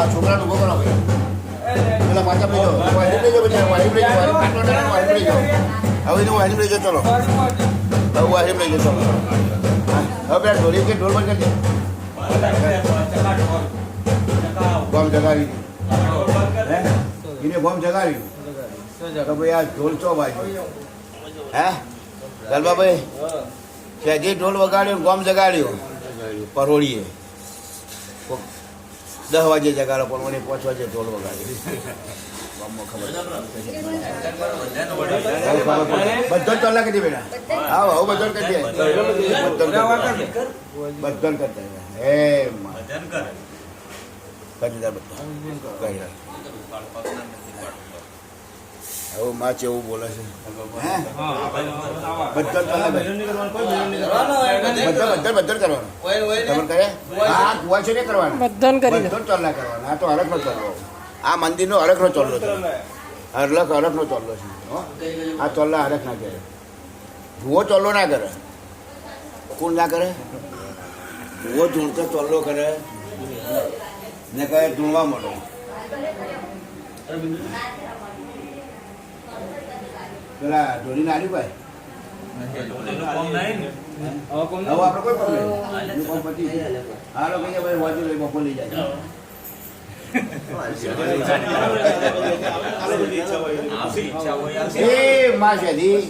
છોકરાનું ઉભો કરો પેલા પાછા લઈ જાઓ વાહિમ લઈ જાઓ પછી વાહિમ લઈ જાઓ વાહિમ લઈ જાઓ હવે તો વાહિમ લઈ જાઓ ચલો હવે વાહિમ લઈ જાઓ ચલો હવે પેલા ઢોલી કે ઢોલ બંધ કરી ગોમ જગાવી એને ગોમ જગાવી તો ભાઈ આ ઢોલ ચો ભાઈ હે ગલબાભાઈ જે ઢોલ વગાડ્યો ગોમ જગાડ્યો પરોળીએ 10 વાગે જગાડો પણ મને 5 વાગે ઢોલ વગાડી બધો ટોલા કરી બેટા હા હું બધો કરી દે બધો કરતા હે કરી દે બધા હવે માં છે એવું બોલે છે બધો ટોલા બધો કરવાનું ખબર કરે હા કુવા છે ને કરવાનું બધો ટોલા કરવાના આ તો હરખનો ચોલ્લો આ મંદિરનો હરખનો ચોલ્લો છે હરખનો ચોલ્લો છે આ ચોલ્લા હરખ ના કરે ભૂવો ચોલ્લો ના કરે કોણ ના કરે ભૂવો ઢૂંઢતો ચોલ્લો કરે ને કહે ઢૂંઢવા મળો પેલા ઢોલી ના આવ્યું ભાઈ હવે આપણે કોઈ પકડે હાલો કહીએ ભાઈ વાંચી લઈ બપોર લઈ જાય એ માં છે દી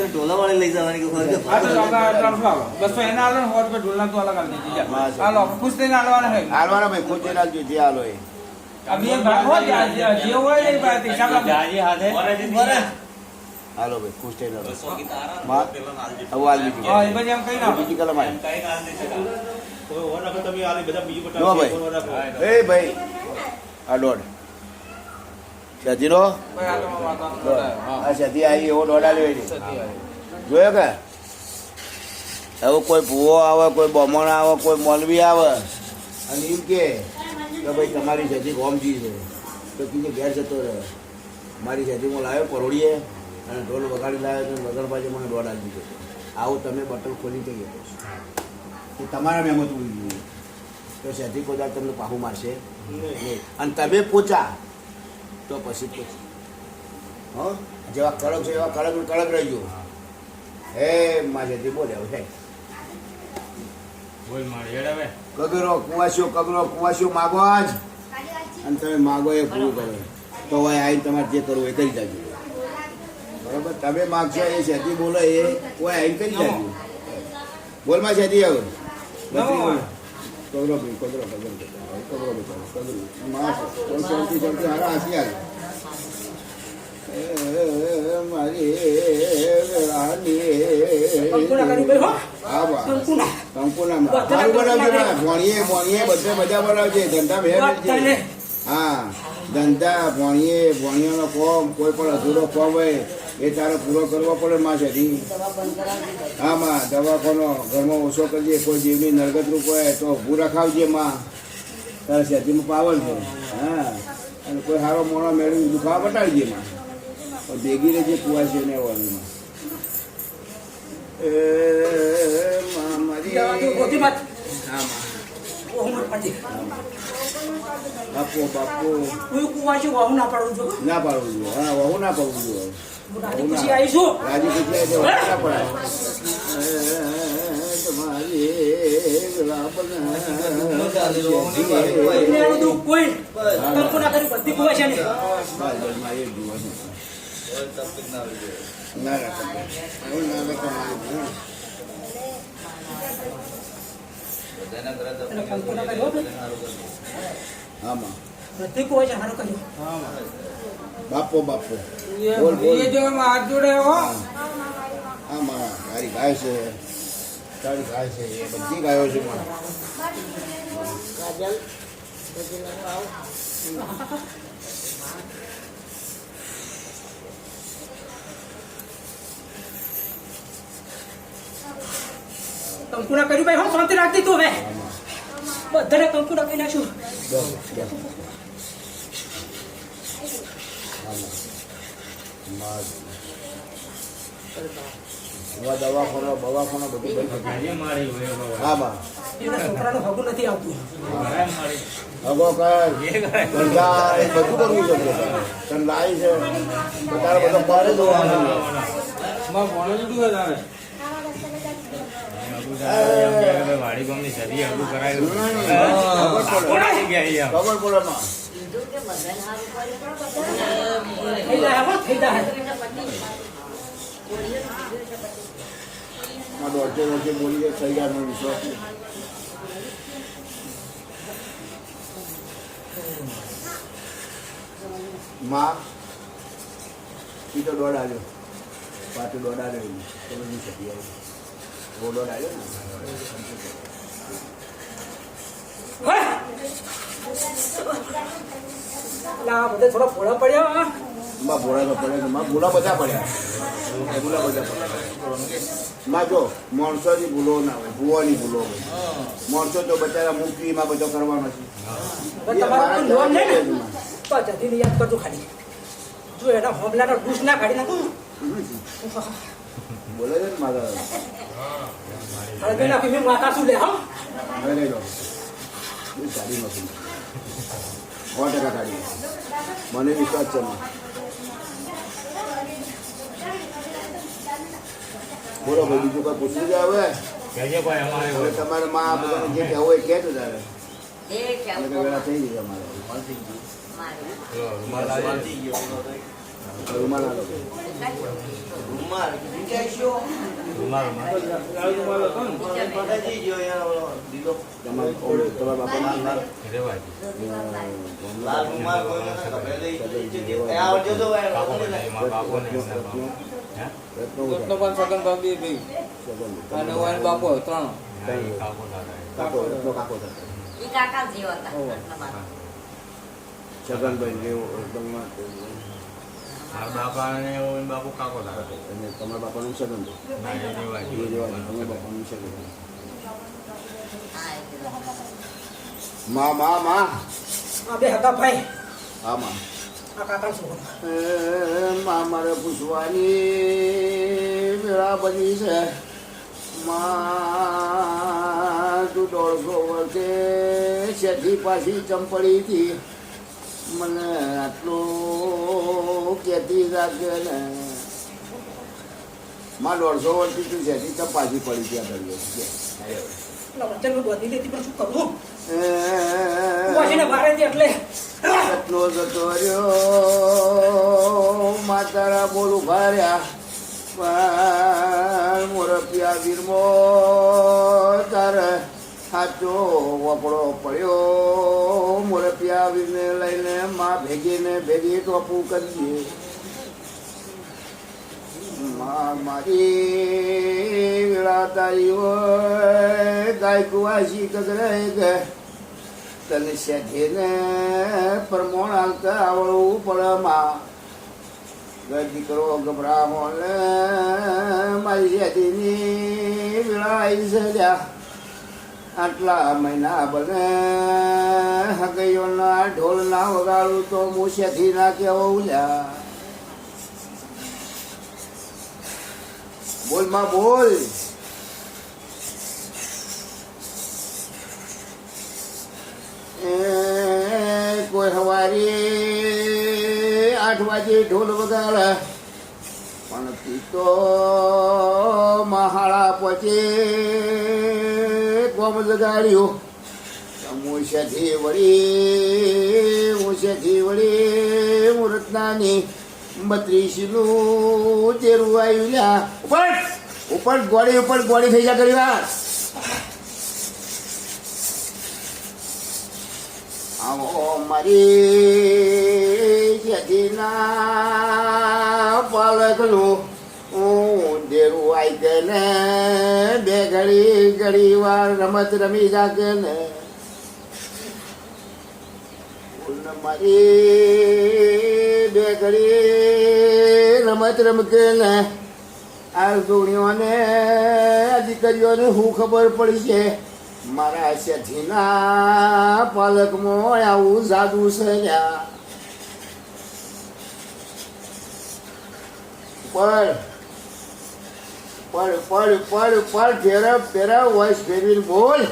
ઢોલા લઈ જવાની બસ એના આલો હોટ પે ઢોલના તો અલગ હાલો ખુશ થઈને હાલવાના ભાઈ ખુશ થઈને હાલજો જે હાલો એ અભી એક ભાગ હો જે હોય એ બાત હિસાબ જાજી હાથે હાલો ભાઈ ખુશ થઈને માં હવે આલ બીજી હા એ બધી એમ કઈ ના બીજી કલમ આવી કઈ કાલ દે કોઈ ઓર નકર તમે આલી બધા બીજું જો ભાઈ એ ભાઈ આ દોડ સદીનો આ સદી આવી એવો દોડ આલ્યો જોયો કે હવે કોઈ ભૂવો આવે કોઈ બમણ આવે કોઈ મોલવી આવે અને એમ કે ભાઈ તમારી સદી ગોમજી છે તો કીધું ઘેર જતો રહે મારી સદી હું લાવ્યો પરોડીએ અને ઢોલ વગાડી લાવ્યો તો વગરબાજુ મને દોડ આવી દીધો આવું તમે બટલ ખોલી કહીએ તો તમારા મેમત ઉડી ગયું તો સદી કોઈ તમને પાહું મારશે નહીં અને તમે પૂછા તો પછી પૂછ હો જેવા કડક છે એવા કડક રહેજો હે માજેથી બોલે હવે બોલ માર હેડ હવે કગરો કુવાસ્યો માગો જ અને તમે માગો એ પૂરું કરો તો હવે આવીને તમારે જે કરવું એ કરી જાજો બરાબર તમે માગશો એ શેતી બોલો એ કોઈ આવીને કરી જાજો બોલમાં શેતી આવો કગરો મારી ભણીએ બધે મજા બનાવજે ધંધા ભેર હા ધંધા ભણીઓનો ફોર્મ કોઈ પણ અધૂરો ફોર્મ હોય એ તારે પૂરો કરવો પડે માં છે હા માં દવાખાનો ઘરમાં ઓછો કરજે કોઈ જીવની નરગત રૂપ હોય તો ઊભું રખાવજે માં તારે શેતીમાં પાવર છે હા અને કોઈ સારો મોણો મેળવી દુખાવા બતાવજે માં પણ ભેગી રહેજે કુવા છે ને વાનું બાપુ ના પાડવું જોઈએ હા વહુ ના પાડવું જોઈએ રાજી ખુશી ના પડાય બાપો બાપો બોલ બોલ ये जो हाथ जोड़े हो આમાં મારી ગાય છે ત્રણ ગાય છે એ બધી ગાયો છે મારે. કાજલ આવો કંકુડા કર્યું ભાઈ, હું શાંતિ રાખતી તું હવે. બધાને કંકુડા કરી નાખશું. દવાખાનો બવાખાનો બધું બંધ થઈ ગયું. હા બા એના છોકરાનું હગું નથી આવતું. હગો કર ધંધા એ બધું કરવું છે. તને લાવી છે તારે બધો પાડે જોવાનું. માં ભણો જુદું હોય તારે વાડી ગામની સદી હગું કરાયું. ખબર પડે માં. કીધું કે બધાને સારું કર્યું થઈ જાય હો, થઈ જાય. આ દોઢે દોઢે બોલી કે થઈ ગયા નો વિશ્વાસ છે. માં ઈ તો દોડ આવ્યો પાછું દોડ આવ્યો તો બધી સતી આવી વો દોડ આવ્યો ને હોય. લા, બધા થોડા ભોળા પડ્યા હા. માં ભોળા તો પડે માં ભૂલા બધા પડ્યા. ભૂલા બધા પડ્યા માં જો માણસોની ભૂલો ના હોય, ભૂવાની ભૂલો હોય. માણસો તો બચારા મૂકીમાં બધો કરવાનો છે. હવે તમારું કોઈ લોન લે ને તો જલ્દી યાદ કરજો ખાલી. જો એના હોમલાનો ડૂસ ના કાઢી નાખું. બોલે છે ને મારા હવે તો નાખી મેં માતા શું લે હા. હવે લઈ લો બહુ સારી મશીન 100% સારી. મને વિશ્વાસ છે માં. બોલો ભાઈ બીજું કોઈ પૂછવું છે હવે? હવે તમારે માં બધાને જે કહેવું હોય કહેજો તારે. એ એટલે કે વેળા થઈ ગઈ અમારે રૂમાલ આલો. તમારા બાપાના નામ રત્નો પણ સગન બાપી ભાઈ અને ઓન બાપો ત્રણ કાકો રત્નો કાકો થતો ઈ કાકા જેવા હતા છગનભાઈ જેવો એકદમમાં બાપુ કાકો લાગે. અને તમારા બાપાનું છગનભાઈ એ જેવા તમારા બાપાનું છગનભાઈ. માં માં માં આ બે હતા ભાઈ. હા માં આ કાકાનો છોકરો. માં મારે પૂછવાની વેળા બની છે. માં તું 150 વર્ષે શેઠી પાછી ચંપડી હતી મને આટલું કહેતી રાખે ને. માં 150 વર્ષથી તું શેઠી ચંપાજી પડી ત્યાં કરીએ પેલા વચન બધી લેતી પણ શું કરું. વાસીને વારે છે એટલે કેટલો જતો રહ્યો માતારા બોલ ઉભા રહ્યા પણ મોરપિયા વીરમો તારે સાચો વપડો પડ્યો. મોરપિયા વીરને લઈને માં ભેગી ટોપું કરીએ. માં મારી વેળા તારી હોય ગાય કુવાસી કગરાય કે તને શેઠીને પરમોણ હાલતા આવડવું પડે માં. દીકરો ગભરામો ને મારી શેઠીની વેળા આવી છે લ્યા. આટલા મહિના બને હગૈયોના ઢોલ ના વગાડું તો હું શેઠી ના કહેવું લ્યા. બોલ માં બોલ. કોઈ સવારે 8 વાગે ઢોલ વગાડે પણ પીતો મહાળા પહોંચે કોમ જગાડ્યું. મુશેથી વળી મુહૂર્તનાની 32નું તેરું આવ્યું લ્યા. ઉપર ગોળી થઈ જા ઘણી વાર. આવો મારી જેઠીના પાલકનું દેરું આઈ કે ને બે ઘડી વાર રમત રમી જાકે ને મારી બે ઘડી રમત રમકે ને આ જોડીઓને દીકરીઓને શું ખબર પડી છે મારા શેઠીના પાલકમાં આવું જાદુ છે પર ફેરા વોઇસ ફેરવીને બોલ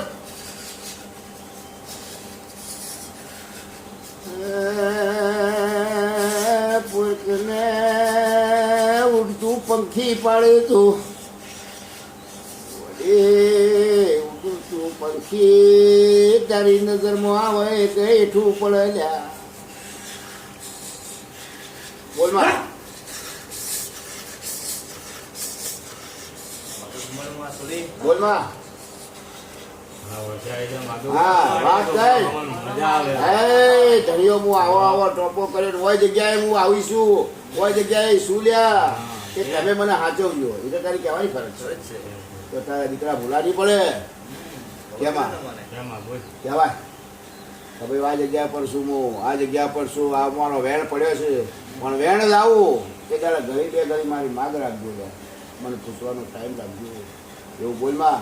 પુરકને ઉડતું પંખી પાડે તું ઉડતું પંખી તારી નજરમાં આવે કે હેઠું પડે લ્યા બોલમાં બોલમાં હા વાત કર ધણીઓ હું આવો ટોપો કરીને ઓય જગ્યાએ હું આવીશું ઓય જગ્યાએ શું લ્યા કે તમે મને સાચવજો એ તો તારી કહેવાની ફરજ છે તો તારા દીકરા ભૂલા નહીં પડે કેમાં કહેવાય કે ભાઈ આ જગ્યા પર શું હું આ જગ્યા પર શું આ મારો વેણ પડ્યો છે પણ વેણ લાવું કે તારા ઘરે બે ઘડી મારી માગ રાખજો મને પૂછવાનો ટાઈમ રાખજો એવું બોલમાં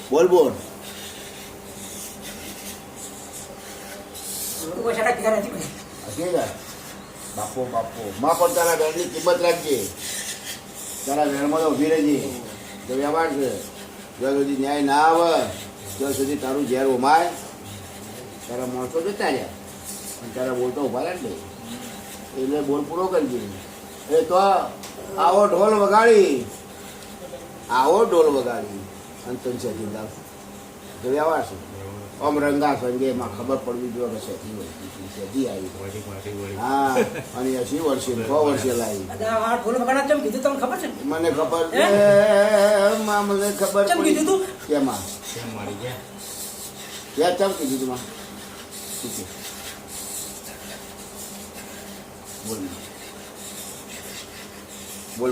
બોલ બોલ બાપો માં પણ તારા વેણની કિંમત રાખજે તારા વેણમાં તો ઉભી રહેજે તો વ્યવહાર છે જ્યાં સુધી ન્યાય ના આવે ત્યાં સુધી તારું ઝેર ઉમાય તારા માણસો જતા રહ્યા અને તારા બોલતો ઉભા રહે ને એટલે બોલ પૂરો કરજે એ તો આવો ઢોલ વગાડી અને તને શેઠી લાવશું તો વ્યવહાર છે આમ રંગા સંગેમાં ખબર પડવી જોઈએ કે શેઠી આવી હા અને 80 વર્ષે 100 વર્ષે લાવી મને ખબર છે મને ખબર પડી કેમાં ક્યાં ચમ કીધું તું બોલ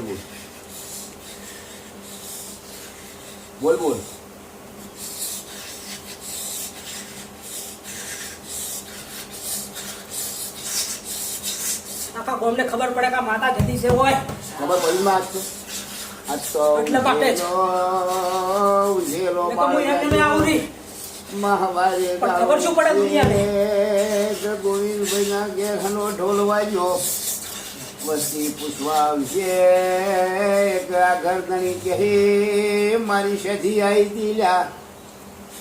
બોલ આખા ગામને ખબર પડે કે માતા જતી છે હોય ખબર પડી માં આજ તો એટલે માટે જ. ઉજેલો મેં કહ્યું, હું એમને આવું નહીં. મહાવારે પણ ખબર શું પડે દુનિયાને? ગોવિંદભાઈ ના ઘેરનો ઢોલ વાગ્યો વસ્તી પૂછવા આવશે કે આ ઘરધણી કે મારી શેઠી આવી હતી લ્યા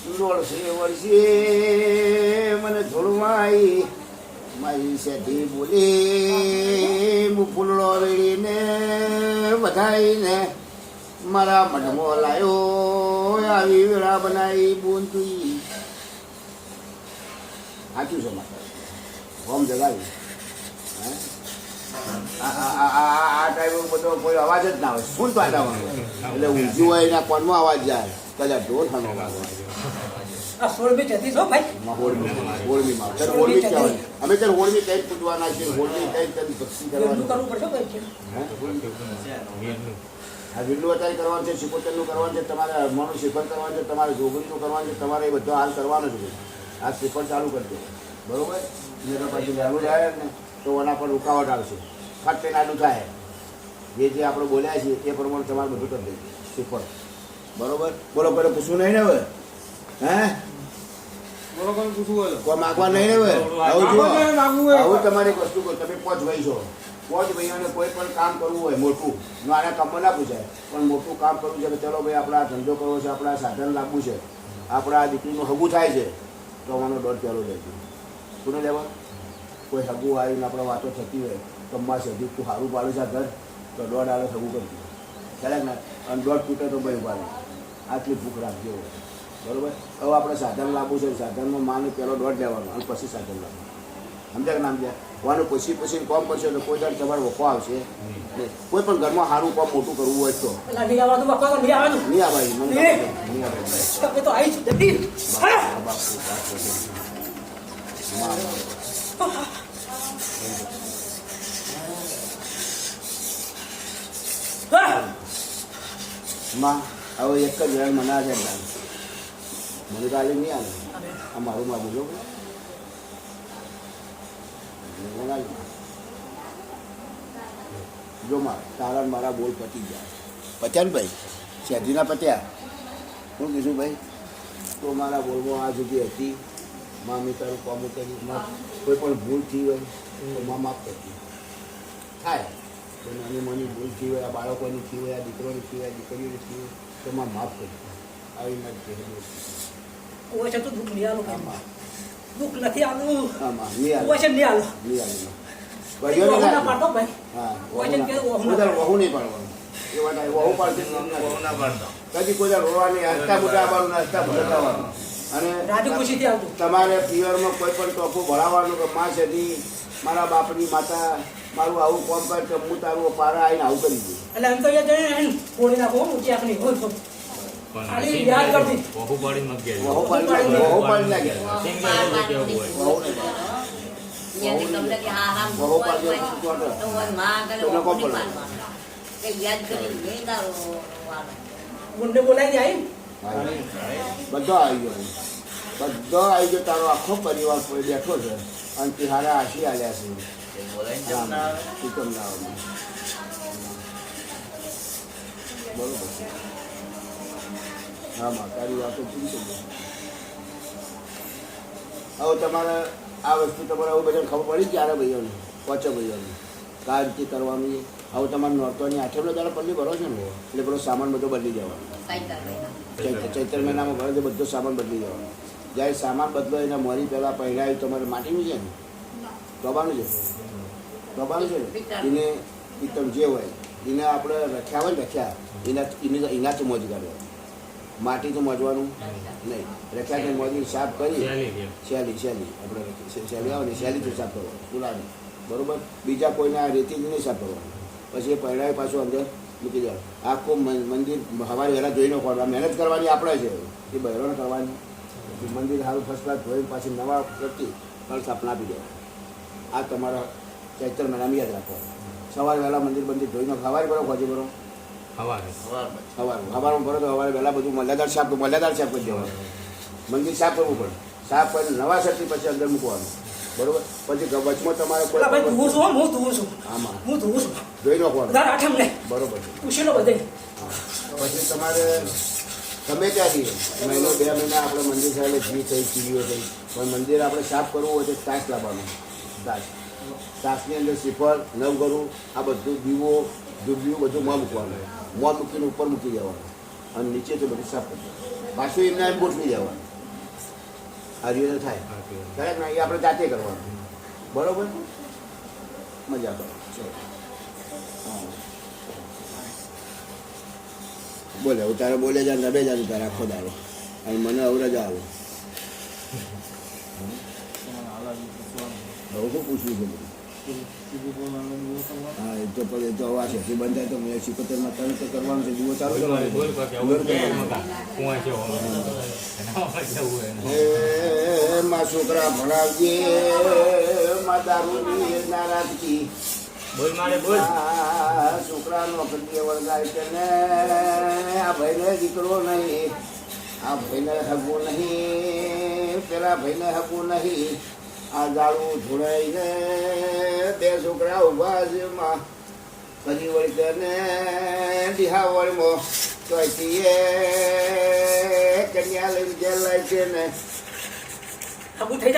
150 વર્ષે મને ધોળમાં આવી મારી શેઠી બોલી હું ફૂલડો રેડીને વધાઈને મારા મઢમાં લાયો આવી વેળા બનાવી બોલતું સાચું છે માતા હોમ જગાવી આ ટાઈમ બધો કોઈ અવાજ જ ના આવે શું વાતાવરણ એટલે ઊંઝું હોય એના કોનમાં અવાજ જાય કદાચ ઢોલ ખાનો અવાજ આ 16મી જતી છો ભાઈ હોળમીમાં હોળમી કહેવાય અમે ત્યારે હોળમી કઈ પૂજવાના છે હોળમી કઈ ભક્તિ એટલું કરવાની કરવું પડશે ભાઈ આ વિલ્લુ અત્યારે કરવાનું છે શિકોતરનું કરવાનું છે તમારે હરમાનું શિખર કરવાનું છે તમારે જોગરીનું કરવાનું છે તમારે એ બધો હાલ કરવાનો છે આ શિખર ચાલુ કરજો બરોબર એટલે તો પછી વહેલું જાય ને તો એના પર રૂકાવટ આવશે ફટ નાનું થાય જે આપણે બોલ્યા છીએ એ પ્રમાણે તમારે બધું કરી દેજો શિખર બરોબર બોલો કોઈ પૂછવું નહીં ને હવે હે બોલો કોઈ પૂછવું હોય કોઈ માગવા નહીં ને હવે આવું જુઓ આવું તમારી એક વસ્તુ તમે 5 ભાઈ છો 5 ભાઈઓને કોઈ પણ કામ કરવું હોય મોટું આના કામમાં ના પૂછાય પણ મોટું કામ કરવું છે કે ચલો ભાઈ આપણે આ ધંધો કરવો છે આપણે આ સાધન લાવવું છે આપણે આ દીકરીનું હગું થાય છે તો આનો દોઢ પહેલો લેજો શું લેવા કોઈ હગું આવીને આપણે વાતો થતી હોય કમવા છે તું સારું પાડું છે આ ઘર તો દોઢ આલે હગું કરજો ખ્યાલ ને અને દોઢ તૂટે તો ભાઈ ઉભા રહે આટલી ભૂખ રાખજો બરોબર હવે આપણે સાધન લાવવું છે સાધનમાં માને પહેલો દોઢ લેવાનો અને પછી સાધન લાવવાનું સમજ્યા કે નામ છે વાનું પછી કોમ કરશે તો કોઈ દર તમારે વખો આવશે કોઈ પણ ઘરમાં સારું કોમ મોટું કરવું હોય તો નહીં આવે નહીં આવે તમે તો આવી જ જતી હા. માં હવે એક જ વેળ મના છે મને કાલે નહીં આવે આ મારું માં બોલો જો માં તારા ને મારા બોલ પતી ગયા પત્યા ને ભાઈ શેઠીના પત્યા શું કીધું ભાઈ તો મારા બોલમાં આ જગ્યાએ હતી માં મેં તારું કામ કરી કોઈ પણ ભૂલ થઈ હોય તો માં માફ કરતી થાય તો નાની નાની ભૂલ થઈ હોય આ બાળકોની થઈ હોય આ દીકરોની થઈ હોય આ દીકરીઓની થઈ હોય તો માં માફ કરતી આવી મારી કહેલી ઓય છે તો દુઃખ નહીં આલો આમાં દુઃખ નથી આલું આમાં નહીં ઓય છે નહીં આલો નહીં આવી વહુ ના પાડતો ભાઈ હા ઓય છે કે વહુ કોઈ દાડો વહુ નહીં પાડવાનું એ વાત આવી વહુ પાડતી બહુ ના પાડતા. કદી કોઈ દાડો રોવાની હસતા બુટાવાનું હસતા ભટકાવાનું અને રાજી ખુશીથી આવતું તમારે પિયરમાં કોઈ પણ ટોપું ભણાવવાનું કે માં છે મારા બાપની માતા મારું આવું કોમ કર કે હું તારું પારા આવીને આવું કરી દઉં એટલે એમ તો એ જઈને ફોડી નાખો ઊંચી આંખની હોય તો પણ ખાલી સિંગ યાદ કરતી. વહુ પાડી મત ગયા. વહુ પાડી નાખે સિંગ જેવું કેવું હોય. વહુ નહીં અહીંયાથી તમને કે હા આરામ વહુ પાડી હોય તો હોય માં આગળ તો લોકો વહુ નહીં પડે. પાડવાનું. કે યાદ કરી નહીં તારો વાલો. ગુંડે બોલાવી આવી બધો આવી ગયો બધો આવી ગયો તારો આખો પરિવાર કોઈ બેઠો છે અને તિહારા આશી આલ્યા છે શું કેમ ના આવે? બરોબર છે. હા માં તારી વાતો પૂરી થઈ ગઈ. હવે તમારે આ વસ્તુ તમારે હવે બધાને ખબર પડી ક્યારે ભાઈઓને પહોંચો ભાઈઓને કા રીતે કરવાનું હવે તમારે નોરતોની આઠમનો દાડો પલ્લી ભરો છો ને એટલે પેલો સામાન બધો બદલી જવાનો સાઈતર મહિના. ચૈત્ર મહિનામાં ભરે તો બધો સામાન બદલી જવાનો જ્યારે સામાન બદલો એના મોરી પહેલાં પહેરાવી તમારે માટીનું છે ને કબાનું છે કબાનું છે ને એને પિત્તળ જે હોય એને આપણે રખ્યા હોય ને રખ્યા એના તો મોજ કાઢવા માટી તો મોજવાનું નહીં રખ્યા તો મોજી સાફ કરી શેલી આપણે શેલી આવે ને શેલીથી સાફ કરવાનું ચૂલાની બરોબર બીજા કોઈને રેતીથી નહીં સાફ કરવાનું પછી એ પહેરાવી પાછું અંદર મૂકી દેવાનું આખું મંદિર સવારે વહેલા જોઈ નાખવાનું આ મહેનત કરવાની આપણે છે એ બહેરોને કરવાની મંદિર સારું ફર્સ્ટ ક્લાસ ધોઈને પાછી નવા પ્રતિ પણ સ્થાપના આપી દેવા આ તમારા ચૈત્ર મહિનામાં યાદ રાખવાનું સવારે વહેલા મંદિર બંદિર ધોઈને સવારે ભરો ખોજી ભરો હવારે. સવારમાં ભરો તો સવારે વહેલા બધું મલ્યાદાર સાફ કરી દેવાનું મંદિર સાફ કરવું પડે સાફ કરીને નવા શક્તિ પછી અંદર મૂકવાનું બરોબર પછી વચમાં તમારે પેલા ભાઈ કોઈ ધુવું છું હું ધુવું છું આમાં હું ધુવું છું જોઈ નાખવાનું દર આઠમ ને બરોબર છે પૂછી લો બધે પછી તમારે ગમે ત્યાંથી મહિનો 2 મહિના આપણે મંદિર સાહેબ ઘી થઈ ચીડીઓ થઈ પણ મંદિર આપણે સાફ કરવું હોય તો તાસ લાવવાનું તાસની અંદર શ્રીફળ નવ કરવું આ બધું દીવો દૂધીઓ બધું મોં મૂકવાનું મોં મૂકીને ઉપર મૂકી દેવાનું અને નીચે તો બધું સાફ કરી દેવાનું પાછું એમના એમ ગોઠવી દેવાનું આ રીતે થાય કરેક્ટ ને એ આપણે જાતે કરવાનું બરોબર મજા કરો ચલો હા બોલે હું તારે બોલે જા નડે જા તારે આખો દાડો અને મને અવરે જ આવે હવે શું પૂછવું છે બધું હા એ તો પછી તો આ છે બંધ થાય તો મેં 77માં તરત કરવાનું છે દીવો ચાલુ તમારે બોલ કરવાનો પછી આવું કેવું મકા. કુંવા છે આવું. એનામાં જવું હોય ને. એ માં છોકરા ભણાવજે માં દારૂની ના રાખી બોલ મારે બોલ. આ છોકરાનો કદી વળગાય છે ને આ ભાઈને દીકરો નહીં આ ભાઈને હગવું નહીં પેલા ભાઈને હગવું નહીં આ ગાળું ધોળાઈને 2 છોકરા ઉભા છે માં કદી વળી ને દિહાવળમાં ચોથી એ કન્યા લઈને જેલ લાય છે ને હગું થઈ જાય